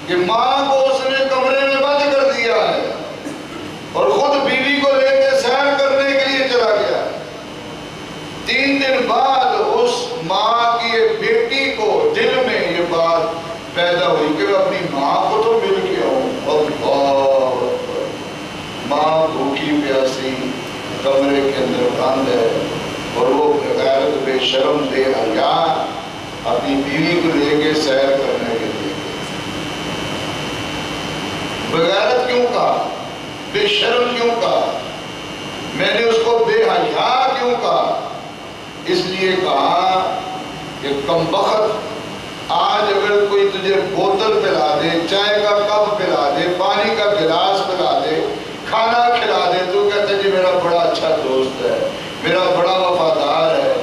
کہ ماں کو اس نے کمرے میں بند کر دیا ہے اور خود بیوی کو لے کے سیر کرنے کے لیے چلا گیا. 3 دن بعد اس ماں کی بیٹی کو دل میں یہ بات پیدا ہوئی کہ میں اپنی ماں کو تو مل کے آؤں. اللہ ماں بھوکی پیاسی کمرے کے اندر بند ہے اور وہ بغیرت بے شرم بے حیا اپنی بیوی کو لے کے سیر کرنے کے لیے. بغیرت کیوں کہا؟ بے شرم کیوں کہا؟ میں نے اس کو بے حیا کیوں کہا؟ اس لیے کہا کہ کمبخت آج اگر کوئی تجھے بوتل پلا دے، چائے کا کپ پلا دے، پانی کا گلاس پلا دے، کھانا کھلا دے، تو کہتا ہے جی میرا بڑا اچھا دوست ہے، میرا بڑا وفادار ہے.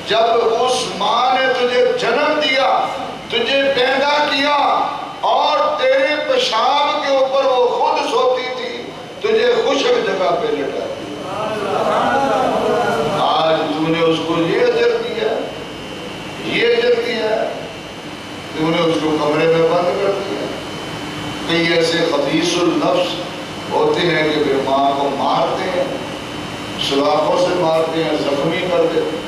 جب اس ماں نے تجھے جنم دیا، تجھے پیدا کیا اور تیرے پیشاب کے اوپر وہ خود سوتی تھی، تجھے خشک جگہ پہ لٹا دیا، آج تو نے اس کو یہ اجر دیا، یہ اجر دیا، تو نے اس کو کمرے میں بند کر دیا. کئی ایسے خبیث النفس ہوتے ہیں کہ پھر ماں کو مارتے ہیں، سلاخوں سے مارتے ہیں، زخمی کر دیتے ہیں.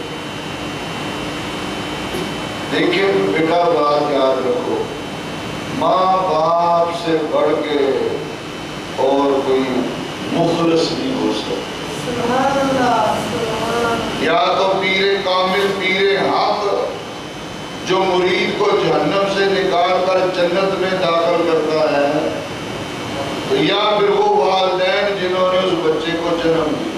دیکھیں بیٹا بات یاد رکھو، ماں باپ سے بڑھ کے اور کوئی مخلص نہیں ہو سکتا. یا تو پیر کامل، پیر حق جو مرید کو جہنم سے نکال کر جنت میں داخل کرتا ہے، یا پھر وہ والدین جنہوں نے اس بچے کو جنم دیا.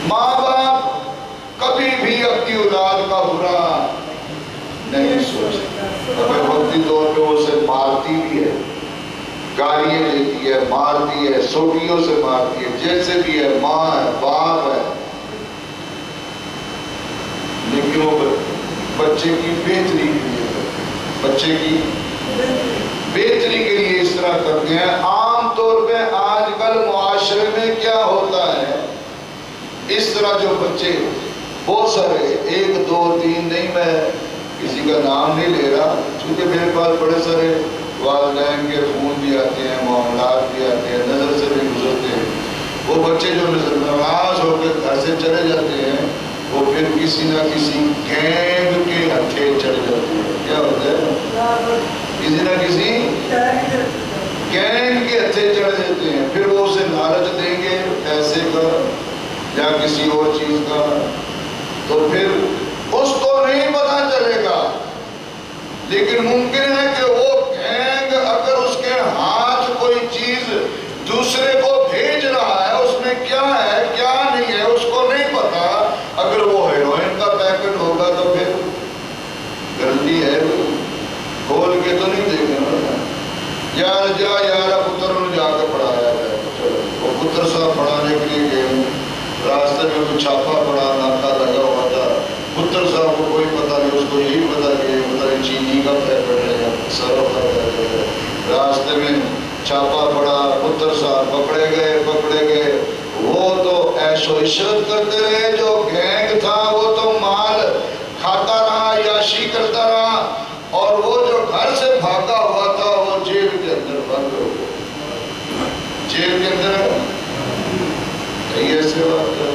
ماں باپ کبھی بھی اپنی اولاد کا برا نہیں سوچتے. اگر وقتی طور پہ وہ اسے مارتی بھی ہے، گالیاں دیتی ہے، مارتی ہے، سوٹیوں سے مارتی ہے، جیسے بھی ہے، ماں ہے، باپ ہے، لیکن وہ بچے کی بہتری کے لیے، بچے کی بہتری کے لیے اس طرح کرتے ہیں. عام طور پہ آج کل معاشرے میں کیا ہوتا ہے، اس طرح جو بچے بہت سارے 1 2 3 نہیں، میں کسی کا نام نہیں لے رہا چونکہ میرے پاس بڑے سارے والدین کے فون بھی آتے ہیں، معاملات بھی آتے ہیں، نظر سے بھی گزرتے ہیں. وہ بچے جو نظر ناراض ہو کے گھر سے چلے جاتے ہیں، وہ پھر کسی نہ کسی گینگ کے ہتھے چڑھ جاتے ہیں. کیا ہوتا ہے؟ کسی نہ کسی گینگ کے ہتھے چڑھ جاتے ہیں. پھر وہ اسے لالچ دیں گے پیسے کا یا کسی اور چیز کا، تو پھر اس کو نہیں پتا چلے گا. لیکن ممکن ہے کہ وہ گینگ اگر اس کے ہاتھ کوئی چیز دوسرے کو بھیج رہا ہے، اس میں کیا ہے کیا نہیں ہے اس کو نہیں پتا. اگر وہ ہیروئن کا پیکٹ ہوگا تو پھر غلطی ہے، کھول کے تو نہیں دیکھنا. یار جا یار پتر نے جا کے پڑھایا ہے، وہ پتر صاحب پڑھانے کے لیے گئے، راستے میں کوئی چھاپا پڑا، ناکا لگا ہوا تھا. پتر صاحب کو کوئی پتہ نہیں، اس کو یہی پتا کہ پتہ نہیں چینی کا پیکٹ ہے یا سرف کا پیکٹ ہے. راستے میں چھاپا پڑا، پتر صاحب پکڑے گئے. وہ تو عیش و عشرت کرتے رہے، جو گینگ تھا وہ تو مال کھاتا رہا، عیاشی کرتا رہا، اور وہ جو گھر سے بھاگا ہوا تھا وہ جیل کے اندر بند ہو گیا. جیل کے اندر ایسے بات ہے.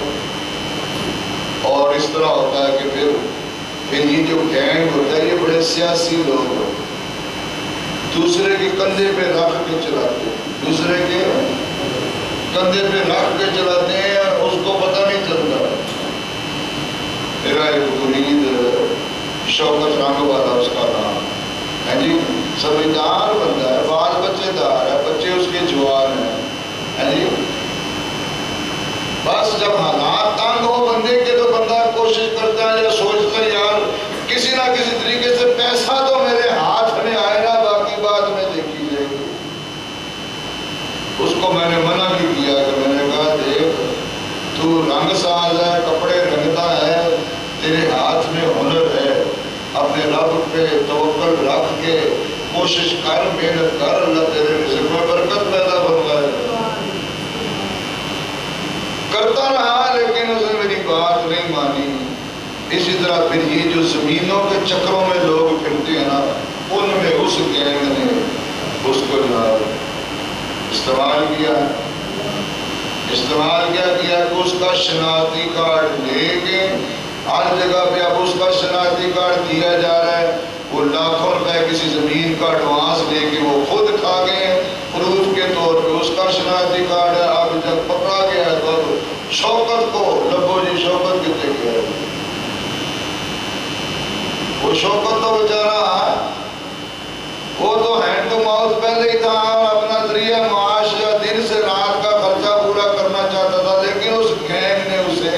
اور اس طرح ہوتا ہے کہ پھر یہ جو گینگ ہوتا ہے یہ بڑے سیاسی لوگ ہوتے ہیں، دوسرے کے کندھے پہ رکھ کے چلاتے ہیں، دوسرے کے کندھے پہ رکھ کے چلاتے ہیں، اس کو پتہ نہیں چلتا. میرا ایک مرید شوکت رنگ والا اس کا نام ہے جی، سمجھدار بندہ ہے، بال بچے دار ہے، بچے اس کے جوان ہیں جی. بس جب حالات تنگ ہو بندے کے تو بندہ کوشش کرتا ہے یا سوچتا ہے یار کسی نہ کسی طریقے سے پیسہ تو میرے ہاتھ میں آئے نا، باقی بات میں دیکھی جائے گی. اس کو میں نے منع بھی کیا کہ میں نے کہا دیکھ تو رنگ ساز ہے، کپڑے رنگتا ہے، تیرے ہاتھ میں ہنر ہے، اپنے رب پہ توکل رکھ کے کوشش کر، محنت کر، اللہ تیرے رزق میں برکت پیدا فرمائے. کرتا رہا لیکن اس نے میری بات نہیں مانی. اسی طرح پھر یہ جو زمینوں کے چکروں میں لوگ پھرتے ہیں نا، ان میں اس گینگ نے اس کو جناب استعمال کیا کہ اس کا شناختی کارڈ لے کے ہر جگہ پہ اب اس کا شناختی کارڈ دیا جا رہا ہے. وہ لاکھوں روپے کسی زمین کا ایڈوانس لے کے وہ خود کھا گئے ہیں پروف کے طور پہ، اس کا شناختی کارڈ ہے. اب جب پکڑا گیا تو اب شوکت کو لبو جی شوکت کتنے گیا، وہ شوکت تو بیچارہ وہ تو ہینڈ ٹو ماؤتھ پہلے ہی تھا، اپنا ذریعہ معاش یا دن سے رات کا خرچہ پورا کرنا چاہتا تھا، لیکن اس گینگ نے اسے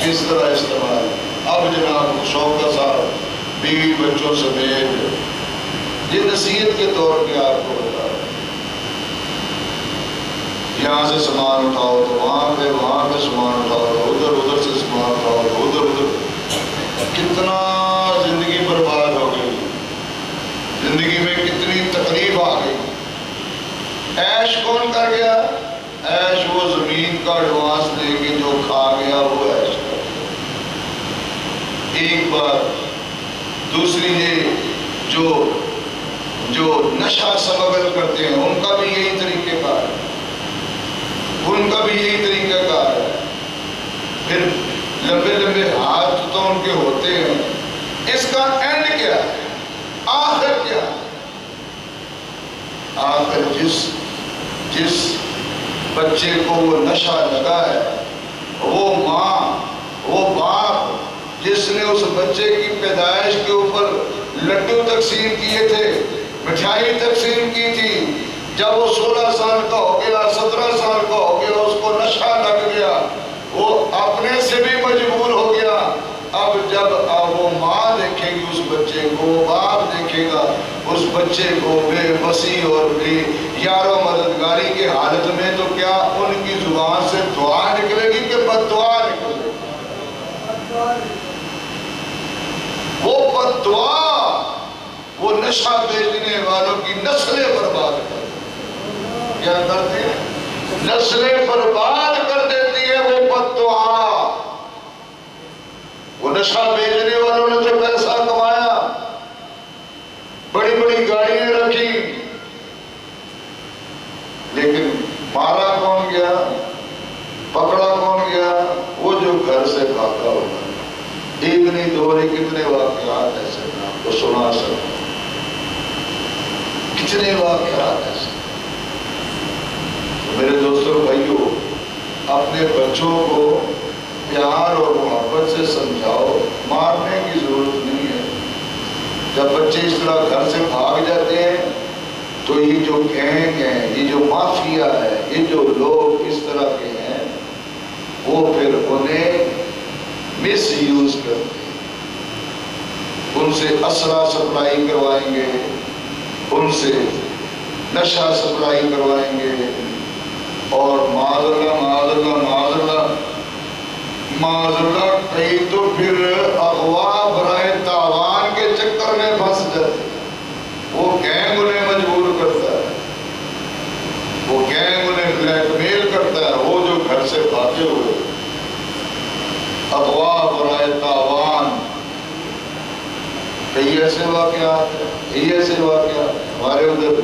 کس طرح استعمال. اب جناب شوکت صاحب بیوی بچوں سمیت یہ نصیحت کے طور پہ آپ کو بتا رہا ہے، یہاں سے سامان اٹھاؤ تو وہاں پہ سامان اٹھاؤ تو ادھر سے سامان اٹھاؤ تو ادھر. کتنا زندگی برباد ہو گئی، زندگی میں کتنی تکلیف آ گئی. عیش کون کر گیا؟ عیش وہ زمین کا ایڈوانس دے کے جو کھا گیا وہ عیش کر گیا. ایک بات. دوسری یہ جو نشہ سمگل کرتے ہیں ان کا بھی یہی طریقہ کار ہے، پھر لمبے ہاتھ تو ان کے ہوتے ہیں. اس کا اینڈ کیا ہے؟ آخر کیا ہے؟ آخر جس بچے کو وہ نشہ لگا ہے، وہ ماں وہ باپ جس نے اس بچے کی پیدائش کے اوپر لڈو تقسیم کیے تھے، مٹھائی تقسیم کی تھی، جب وہ 16 سال کا ہو گیا 17 سال کا ہو گیا اس کو نشہ لگ گیا، وہ اپنے سے بھی مجبور ہو گیا. اب جب وہ ماں دیکھے گی اس بچے کو، باپ دیکھے گا اس بچے کو بے بسی اور بے یار و مددگاری کے حالت میں، تو کیا ان کی زبان سے دعا نکلے گی کہ بد دعا نکلے گی؟ وہ بد دعا وہ نشہ بیچنے والوں کی نسلیں برباد کر کیا کرتے ہیں؟ نسلیں برباد کر دیتی ہے وہ بد دعا. وہ نشہ بیچنے والوں نے جو پیسہ کمایا، بڑی بڑی گاڑیاں رکھی، لیکن مارا کون گیا، پکڑا کون گیا؟ وہ جو گھر سے بھاگا ہوگا. ایک نہیں دو نہیں کتنے واقعات ایسے میں آپ کو سنا سکتا ہوں، کتنے واقعات ایسے. میرے دوستوں بھائیوں، اپنے بچوں کو پیار اور محبت سے سمجھاؤ، مارنے کی ضرورت نہیں ہے. جب بچے اس طرح گھر سے بھاگ جاتے ہیں تو یہ جو گینگ ہے، یہ جو مافیا ہے، یہ جو لوگ اس طرح کے ہیں، وہ پھر انہیں مس یوز کرتے ہیں. ان سے اسلحہ سپلائی کروائیں گے، ان سے نشہ سپلائی کروائیں گے، اور معاذ اللہ کئی تو پھر اغوا برائے تاوان کے چکر میں پھنس جاتے ہیں. وہ گینگ انہیں مجبور کرتا ہے، وہ گینگ انہیں بلیک میل کرتا ہے. وہ جو گھر سے بھاگے ہوئے اغوا برائے تاوان، کئی ایسے واقعات ہمارے ادھر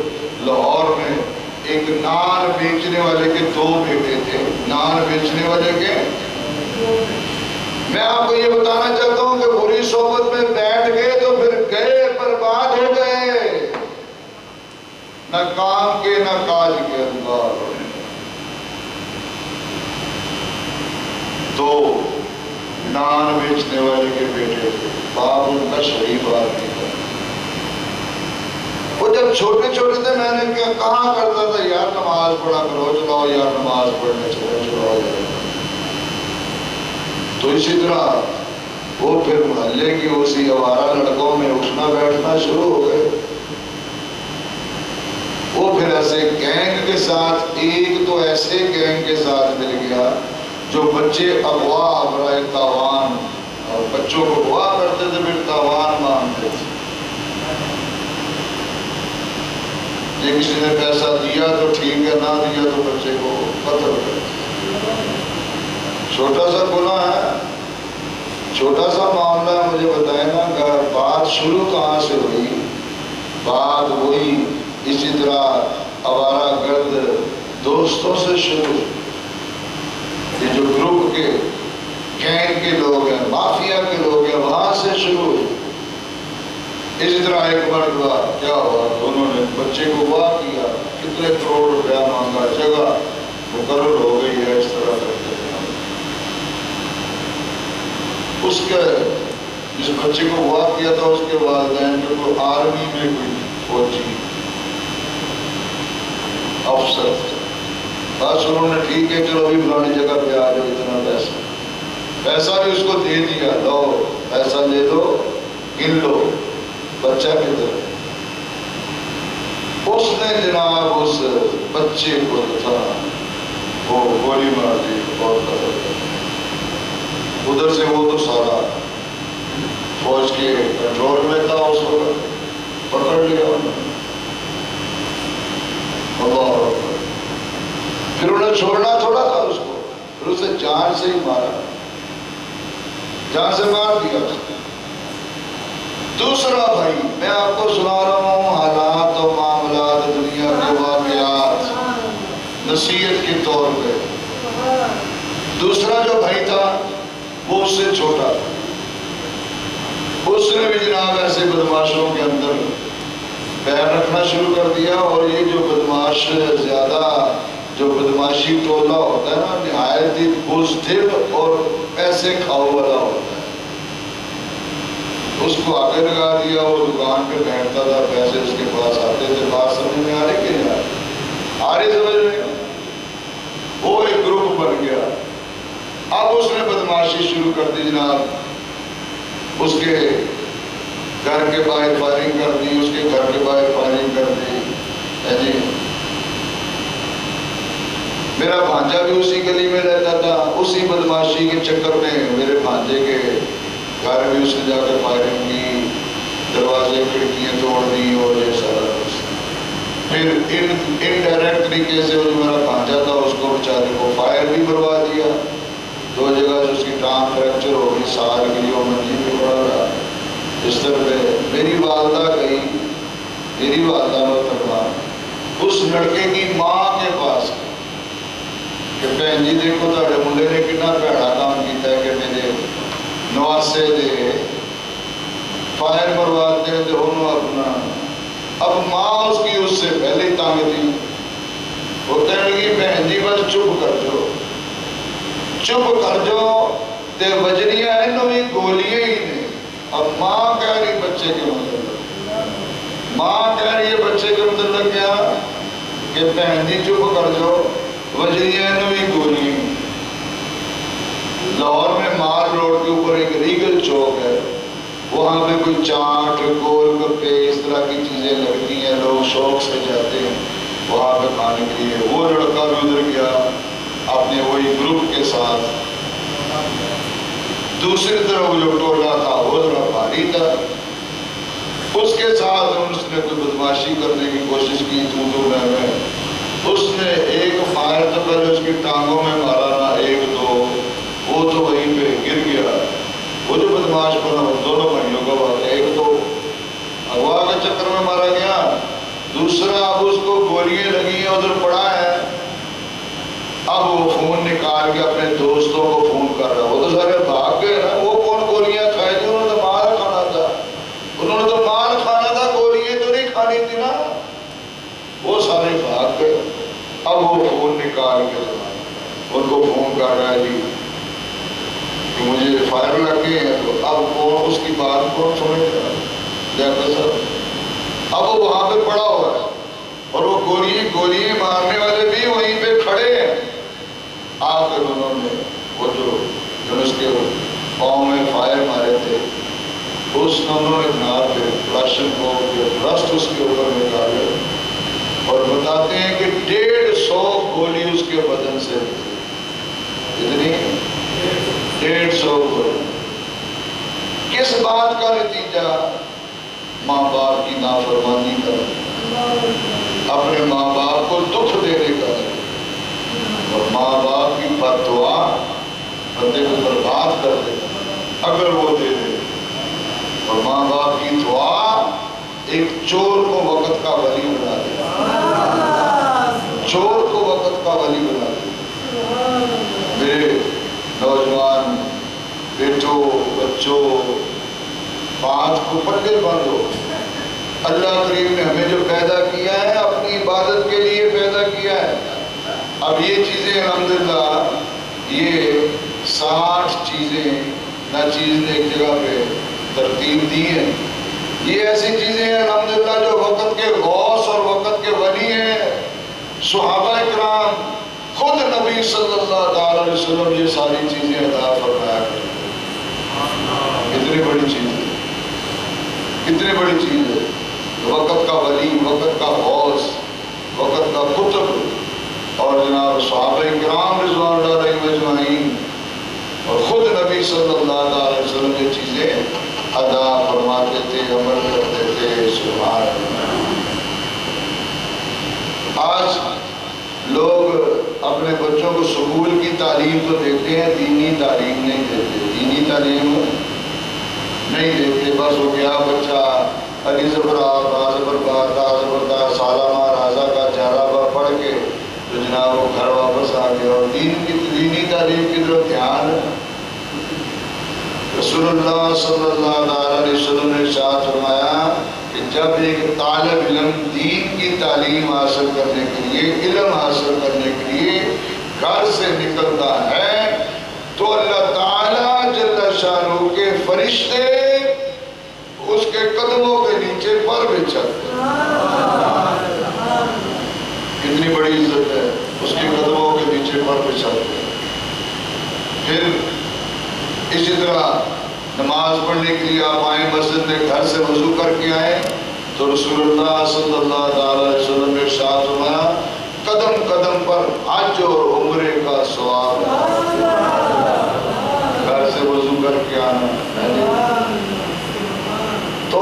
لاہور میں ایک نان بیچنے والے کے 2 بیٹے تھے. نان بیچنے والے کے، میں آپ کو یہ بتانا چاہتا ہوں کہ بری صحبت میں بیٹھ گئے تو پھر گئے، برباد ہو گئے، نہ کام کے نہ کاج کے انگار ہونے. تو نان بیچنے والے کے بیٹے تھے، باپ ان کا شریف آدمی تھا. وہ جب چھوٹے چھوٹے تھے میں نے کہا کرتا تھا یار نماز پڑھا کرو، چلاؤ یار نماز پڑھنے چلاؤ یار. تو اسی طرح وہ پھر محلے کی اسی آوارہ لڑکوں میں اٹھنا بیٹھنا شروع ہو گئے. وہ پھر ایسے گینگ کے ساتھ، ایک تو ایسے گینگ کے ساتھ مل گیا جو بچے اغوا برائے تاوان، اور بچوں کو اغوا کرتے تھے پھر تاوان مانگتے تھے. یہ کسی نے پیسہ دیا تو ٹھیک ہے، نہ دیا تو بچے کو قتل کرتے. چھوٹا سا گناہ ہے، چھوٹا سا معاملہ ہے، مجھے بتائیں نا بات شروع کہاں سے ہوئی؟ بات وہی اسی طرح آوارہ گرد دوستوں سے شروع، یہ جو گروپ کے گینگ کے لوگ ہیں، مافیا کے لوگ ہیں، وہاں سے شروع ہوئی۔ اسی طرح ایک مرتبہ کیا ہوا، انہوں نے بچے کو واہ کیا، کتنے کروڑ روپیہ مانگا، جگہ مقرر ہو گئی ہے، اس طرح کرتے ہیں۔ اس کے جس بچے کو واہ کیا تھا اس کے والدین جو کوئی آرمی میں کوئی فوجی افسر تھے، بس انہوں نے ٹھیک ہے چلو ابھی فلانی جگہ پہ آ جاؤ، اتنا پیسہ بھی اس کو دے دیا، لو پیسہ لے لو، گن لو بچہ کدھر۔ اس نے جناب اس بچے کو تھا وہ گولی مار دی، بہت قتل کر۔ ادھر سے وہ تو سارا فوج کے کنٹرول میں تھا، اس وقت پکڑ لیا انہوں نے۔ اللہ اکبر۔ پھر انہیں چھوڑنا تھوڑا تھا اس کو، پھر اسے جان سے ہی مارا، جان سے مار دیا۔ دوسرا بھائی، میں آپ کو سنا رہا ہوں حالات و معاملات دنیا کے واقعات نصیحت کے طور پہ۔ دوسرا جو بھائی تھا وہ اس سے چھوٹا تھا، اس نے بھی جناب ایسے بدماشوں کے اندر پیر رکھنا شروع کر دیا، اور یہ جو بدماش زیادہ جو بدماشی ٹولہ ہوتا ہے نا، نہایت ہی بزدل اور پیسے کھاؤ والا ہوتا ہے، اس کو آگے لگا دیا۔ وہ دکان پہ بیٹھتا تھا، پیسے اس کے پاس آتے تھے، بات سمجھ میں آ رہی کہ نہیں آ رہی؟ سمجھ میں وہ ایک گروپ بن گیا۔ اب اس نے بدماشی شروع کر دی جناب، اس کے گھر کے باہر فائرنگ کر دی، اس کے گھر کے باہر فائرنگ کر دی۔ جی میرا بھانجا بھی اسی گلی میں رہتا تھا، اسی بدماشی کے چکر میں میرے بھانجے کے گھر بھی اس نے جا کے فائرنگ کی، دروازے کھڑکیاں توڑ دی اور یہ سارا کچھ۔ پھر انڈائریکٹ طریقے سے وہ جو میرا بھانجا تھا اس کو بیچارے کو فائر بھی کروا دیا، 2 جگہ سے اس کی ٹانگ فریکچر ہو گئی، سال کے لیے وہ منجی بھی پڑا رہا۔ اس طرح پہ میری والدہ گئی، میری والدہ محترمہ اس لڑکے کی ماں کے پاس کہ بہن جی دیکھو تھوڑے منڈے نے کتنا بھڑا کام کیتا ہے کہ میرے نواسے دے فائر مرواتے ہیں تو انہوں اپنا۔ اب ماں اس کی اس سے پہلے تانگ تھی، وہ کہنے لگی بہن جی بس چپ کر جو، چپ کر جو، تے وجنیاں انہوں بھی گولیاں ہی نے۔ اب ماں کہہ رہی بچے کے متعلق، ماں کہہ رہی ہے بچے کے متعلق کیا کہ بہن جی چپ کر جو، وجنیاں انہوں بھی گولیاں ہی۔ لاہور میں مال روڈ کے اوپر ایک ریگل چوک ہے، وہاں پہ کوئی چاٹ گول گپے اس طرح کی چیزیں لگتی ہیں، لوگ شوق سے جاتے ہیں وہاں پہ کھانے کے لیے۔ وہ لڑکا بھی ادھر گیا اپنے وہی گروپ کے ساتھ، دوسری طرف جو ٹولہ تھا وہ ذرا بھاری تھا، اس کے ساتھ اس نے کوئی بدماشی کرنے کی کوشش کی، تو میں اس نے ایک فائر تو پہلے اس کی ٹانگوں میں مارا نا، 1-2 وہ تو وہیں پہ گر گیا۔ وہ جو بدماش بنا دونوں بھائیوں کا واقعہ، ایک تو اغوا کے چکر میں مارا گیا، دوسرا اب اس کو گولیاں لگی ہیں ادھر پڑا ہے۔ اب وہ فون نکال کے اپنے دوستوں کو فون کر رہا، وہ تو سارے بھاگ گئے نا، وہ کون گولیاں کھائے تھے، انہوں نے تو مال کھانا تھا، انہوں نے تو مال کھانا تھا، گولیاں تو نہیں کھانی تھی نا، وہ سارے بھاگ گئے۔ اب وہ فون نکال کے ان کو فون کر رہا ہے جی کہ مجھے فائر لگ گئے ہیں، تو اب کون اس کی بات کون سنے گا؟ ڈاکٹر صاحب اب وہ وہاں پہ پڑا ہوا ہے اور وہ گولیاں مارنے والے بھی وہیں پہ کھڑے ہیں۔ آ کر انہوں نے وہ جو اس کے پاؤں میں فائر مارے تھے، اس نے انہوں نے جناب پہ فلاشن کو برسٹ اس کے اوپر نکالے اور بتاتے ہیں کہ 150 گولی اس کے بدن سے اتنی 150 گولی۔ کس بات کا نتیجہ؟ ماں باپ کی نافرمانی کا، اپنے ماں باپ کو دکھ دینے کا، اور ماں باپ کی بد دعا بندے کو برباد کر دیتا۔ اگر وہ دے دے. اور ماں باپ کی دعا ایک چور کو وقت کا ولی بنا دے، چور کو وقت کا ولی بنا دے. میرے نوجوان بیٹوں بچوں، بات کو پلے باندھو. اللہ کریم نے ہمیں جو پیدا کیا ہے اپنی عبادت کے لیے پیدا کیا ہے. اب یہ چیزیں الحمدللہ، یہ 60 چیزیں ناچیز نے ایک جگہ پہ ترتیب دی ہیں. یہ ایسی چیزیں ہیں الحمدللہ جو وقت کے غوث اور وقت کے ولی ہیں. صحابہ کرام، خود نبی صلی اللہ تعالی علیہ وسلم یہ ساری چیزیں عطا فرمایا کرتے. کتنی بڑی چیز ہے، کتنی بڑی چیز ہے. وقت کا ولی، وقت کا غوث، وقت کا قطب، اور جناب صحابہ کرام رضوان اللہ علیہم اجمعین، اور خود نبی صلی اللہ علیہ وسلم یہ چیزیں ادا فرماتے تھے، عمل کرتے تھے. سبحان اللہ. آج لوگ اپنے بچوں کو سکول کی تعلیم تو دیتے ہیں، دینی تعلیم نہیں دیتے. دینی تعلیم نہیں دیتے. بس ہو گیا بچہ علی زبر آ با زبر با تا زبر دا سالہ رازہ کا چارہ با پڑھ کے تو جناب وہ گھر واپس آ گیا. اور دینی تعلیم کی طرف دھیان. رسول اللہ صلی اللہ علیہ وسلم نے ارشاد فرمایا کہ جب ایک طالب علم دین کی تعلیم حاصل کرنے کے لیے، علم حاصل کرنے کے لیے گھر سے نکلتا ہے تو اللہ تعالیٰ جل شانہ کے فرشتے اس کے قدموں کے نیچے پر بچھتے ہیں. کتنی بڑی عزت ہے، اس کے قدموں کے نیچے پر بچھتے ہیں. پھر اسی طرح نماز پڑھنے کے لیے آپ آئیں مسجد میں، گھر سے وضو کر کے آئیں تو رسول اللہ صلی اللہ تعالی علیہ وسلم نے ارشاد فرمایا قدم قدم پر حج اور عمرے کا ثواب ہے. گھر سے وضو کر کے آنا. تو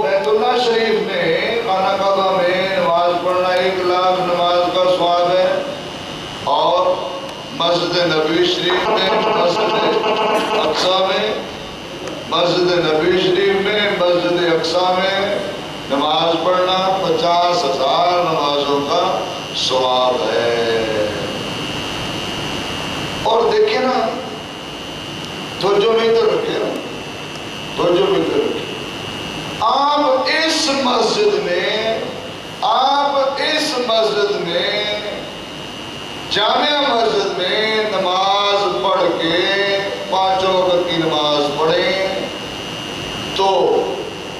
بیت اللہ شریف میں، خانہ کعبہ میں نماز پڑھنا 1 لاکھ نماز کا ثواب ہے. اور مسجد نبوی شریف میں، مسجد اقصیٰ میں، مسجد نبوی شریف میں، مسجد اقصیٰ میں نماز پڑھنا 50,000 نمازوں کا ثواب ہے. اور دیکھیں نا، توجہ بھی تو رکھے نا، توجہ بھی تو رکھے. آپ اس مسجد میں، آپ اس مسجد میں، جامعہ مسجد میں نماز پڑھ کے 5 وقت کی نماز پڑھیں تو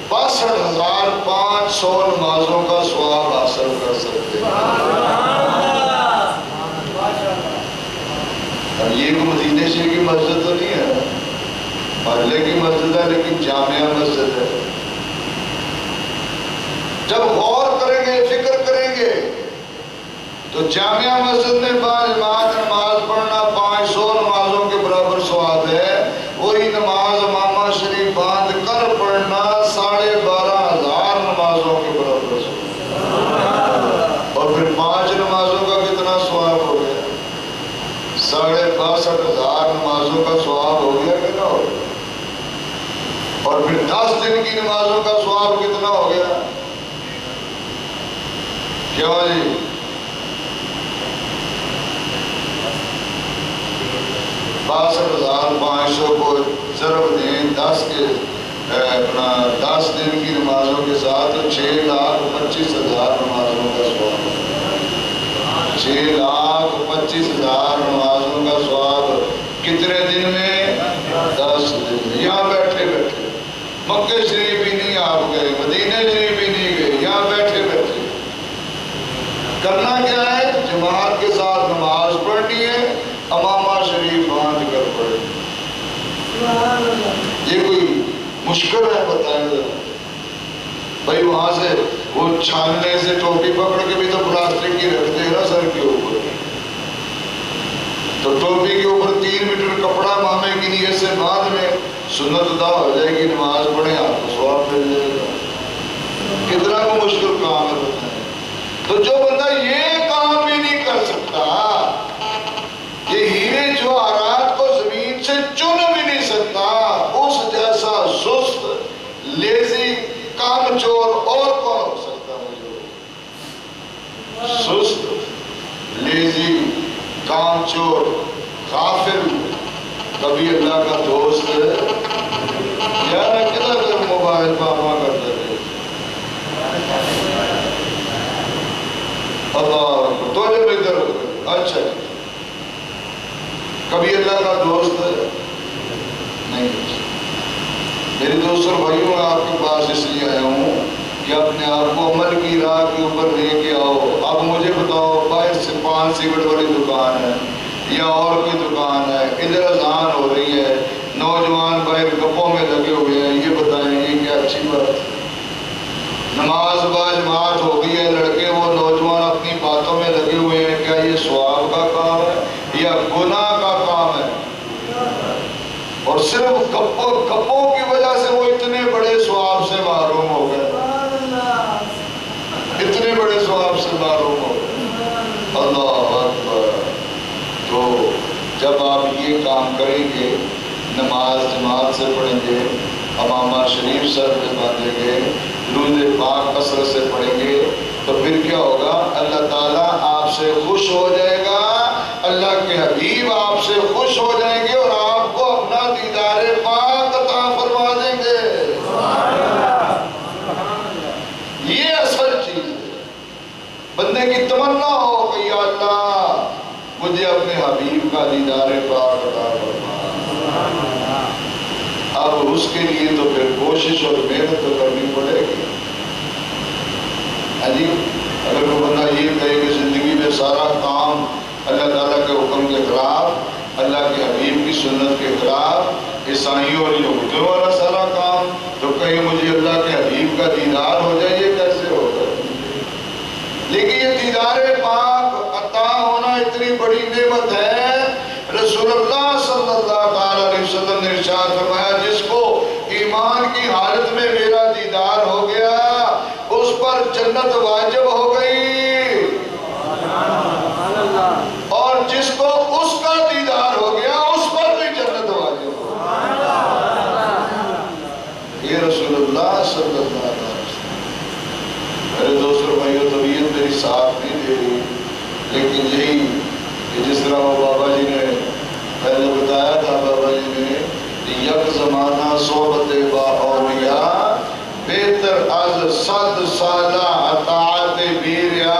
62,500 نمازوں کا ثواب حاصل کر سکتے ہیں. اب یہ کوئی مدینہ شریف کی مسجد تو نہیں ہے، محلے کی مسجد ہے لیکن جامعہ مسجد ہے. جب غور کریں گے، فکر کریں گے تو جامعہ مسجد میں باجماعت نماز پڑھنا 500 نمازوں کے برابر ثواب ہے. وہی نماز امامہ شریف باندھ کر پڑھنا 12,500 نمازوں کے برابر ثواب. اور پھر 5 نمازوں کا کتنا ثواب ہو گیا؟ 62,500 نمازوں کا ثواب ہو گیا کہ نہ ہو گیا؟ اور پھر 10 دن کی نمازوں کا ثواب کتنا ہو گیا؟ کیا جی؟ 62,500 کو ضرب دیں 10 کے اپنا 10 دن کی نمازوں کے ساتھ 6,25,000 نمازوں کا ثواب. 6,25,000 نمازوں کا ثواب کتنے دن میں؟ 10 دن میں. یہاں بیٹھے بیٹھے، مکہ شریف بھی نہیں آپ گئے، مدینہ شریف بھی نہیں گئے، یہاں بیٹھے بیٹھے کرنا کیا ہے؟ جماعت کے ساتھ نماز پڑھنی ہے، امامہ شریف باندھ کر پڑھنی. یہ کوئی مشکل ہے؟ بتائیں ذرا بھائی. وہاں سے وہ چھاننے سے ٹوپی پکڑ کے بھی تو پلاسٹک کی رکھتے ہیں نا سر کے اوپر، تو ٹوپی کے اوپر 3 میٹر کپڑا مامے کی نیت سے باندھ لیں، سنت ادا ہو جائے گی، نماز پڑھیں آپ کو ثواب مل جائے گا. کتنا کو مشکل کام ہے بتائیں. تو جو بندہ یہ کام بھی نہیں کر سکتا، یہ ہیرے جواہرات کو زمین سے چن بھی نہیں سکتا، کام چور اور کون ہو سکتا مجھے؟ سست، لیزی، کام چور، غافل، کبھی اللہ کا دوست یار کتنا کر موبائل پاپا کرتے تھے اللہ تو جب ادھر اچھا کبھی اللہ کا دوست نہیں. میرے دوستوں بھائیوں میں آپ کے پاس اس لیے آیا ہوں کہ اپنے آپ کو عمل کی راہ کے اوپر لے کے آؤ. اب مجھے بتاؤ باہر سے پان سگریٹ والی دکان ہے یا اور کوئی دکان ہے, ادھر اذان ہو رہی ہے, نوجوان باہر گپوں میں لگے ہوئے ہیں, یہ بتائیں یہ کیا اچھی بات؟ نماز با جماعت ہو گئی ہے, لڑکے وہ نوجوان اپنی باتوں میں لگے ہوئے ہیں, کیا یہ ثواب کا کام ہے یا گناہ کا کام ہے؟ اور صرف گپوں کی وجہ سے وہ اتنے بڑے ثواب سے محروم ہو گئے, اتنے بڑے ثواب سے محروم ہو گئے. اللہ اکبر. تو جب آپ یہ کام کریں گے, نماز جماعت سے پڑھیں گے, امامہ شریف سر پہ باندھیں گے, درود پاک کثرت سے پڑھیں گے, تو پھر کیا ہوگا؟ اللہ تعالیٰ آپ سے خوش ہو جائے گا, اللہ کے حبیب آپ سے خوش ہو جائیں گے اور آپ کو اپنا دیدار پاک عطا فرما دیں گے. یہ اصل چیز ہے. بندے کی تمنا ہو کہ یا اللہ مجھے اپنے حبیب کا دیدار پاک عطا فرما. اب اس کے لیے تو پھر کوشش اور محنت تو کرنی پڑے گی. اگر کوئی بندہ یہ کہے کہ زندگی میں سارا کام اللہ تعالیٰ کے حکم کے خلاف, اللہ کے حبیب کی سنت کے خلاف, عیسائیوں اور یہودیوں والا سارا کام, تو کہیں مجھے اللہ کے حبیب کا دیدار ہو جائے, یہ کیسے ہوگا؟ لیکن یہ دیدار پاک عطا ہونا اتنی بڑی نعمت ہے. رسول اللہ صلی اللہ علیہ وسلم نے ارشاد فرمایا جس کو ایمان کی حالت میں میرا دیدار ہو گیا اس پر جنت واجب ہو گئی, اور جس کو اس کا دیدار ہو گیا اس پر بھی جنت واجب ہو گئی. یہ رسول اللہ صلی اللہ علیہ وسلم. میرے دوستوں بھائیوں, طبیعت میری ساتھ نہیں دے رہی, لیکن یہی کہ جس طرح وہ بابا جی نے پہلے بتایا تھا, بابا جی نے یک زمانہ صحبت با اولیاء بہتر از 100 سالہ اطاعت بیریا.